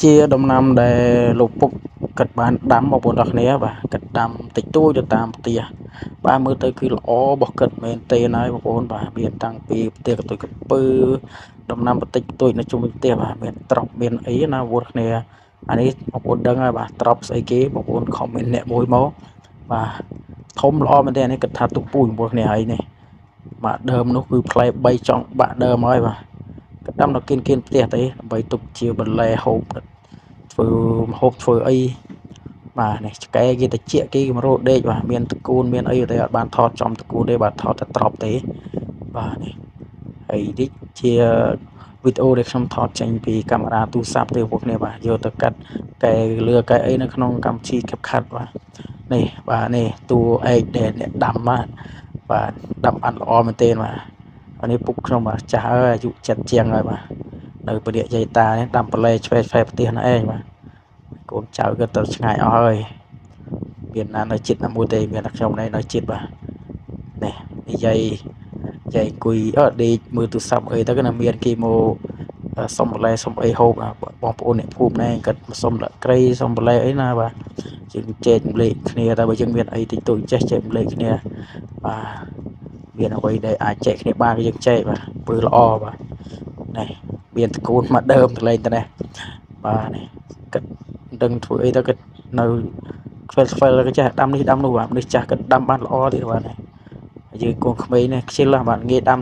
ជាដំណាំដែលលោកពុកគិតបានដាំបងប្អូនទាំងគ្នាបាទគិតដាំតិចតួចទៅតាមផ្ទះបាទមើលទៅគឺល្អរបស់គិតមែនទេហើយបងប្អូនបាទមានតាំងពីផ្ទះកន្ទុយក្រពើដំណាំបន្តិចបន្តួចនៅជុំវិញផ្ទះបាទមានត្រប់មានអីណាបងប្អូនគ្នាអានេះបងប្អូនដឹងហើយបាទត្រប់ស្អីគេបងប្អូនខមមិនអ្នកមួយមកបាទធំល្អមែនទេអានេះគិតថាទុកពូជបងប្អូនគ្នាហើយនេះបាទដើមនោះគឺផ្លែ3ចង់បាក់ដើមហើយបាទគិតដាំនៅគៀនផ្ទះទេដើម្បីទុកជាបន្លែហូបធ្វើម្ហូបធ្វើអីបាទនេះឆ្កែគេតិចគេមករោដេកបាទមានតកូនមានអីតែអត់បានថតចំតកូនទេបាទថតតែត្រប់ទេបាទនេះហើយនេះជាវីដេអូដែលខ្ញុំថតចេញពីកាមេរ៉ាទូរស័ព្ទទេពួកគ្នាបាទយកទៅកាត់កែលឿកែអីនៅក្នុងកម្មវិធី CapCut បាទនេះបាទនេះតួឯកដែលអ្នកដាំបាទដាំបានល្អមែនទេបាទអានេះពុកខ្ញុំបាទចាស់ហើយអាយុ70ជាងហើយបាទនៅពលាកយាយតានេះដាំបន្លែឆ្វេងផ្ទះណែឯងបាទកូនចៅក៏ទៅឆ្ងាយអស់ហើយមានណានៅចិត្តណាមួយទេមានតែខ្ញុំនៅចិត្តបាទនេះនិយាយអង្គុយដេកមើលទូរស័ព្ទអីទៅក៏នៅមានគេមកសុំបន្លែសុំអីហូបបងប្អូនអ្នកភូមិណែគាត់សុំលក្រីសុំបន្លែអីណាបាទយើងចែករំលែកគ្នាតែបើយើងមានអីតិចតួចចេះចែករំលែកគ្នាបាទមានអ្វីដែលអាចចែកគ្នាបានយើងចែកបាទធ្វើល្អបាទនេះមានតកូនមកដើមទៅលេងទៅនេះបាទនេះគិតមិនដឹងធ្វើអីទៅគិតនៅខ្វែលក៏ចេះដាំនេះដាំនោះបាទនេះចាស់គិតដាំបានល្អទៀតបាទនេះយើងកូនក្មេងនេះខ្ជិលបាទងាយដាំ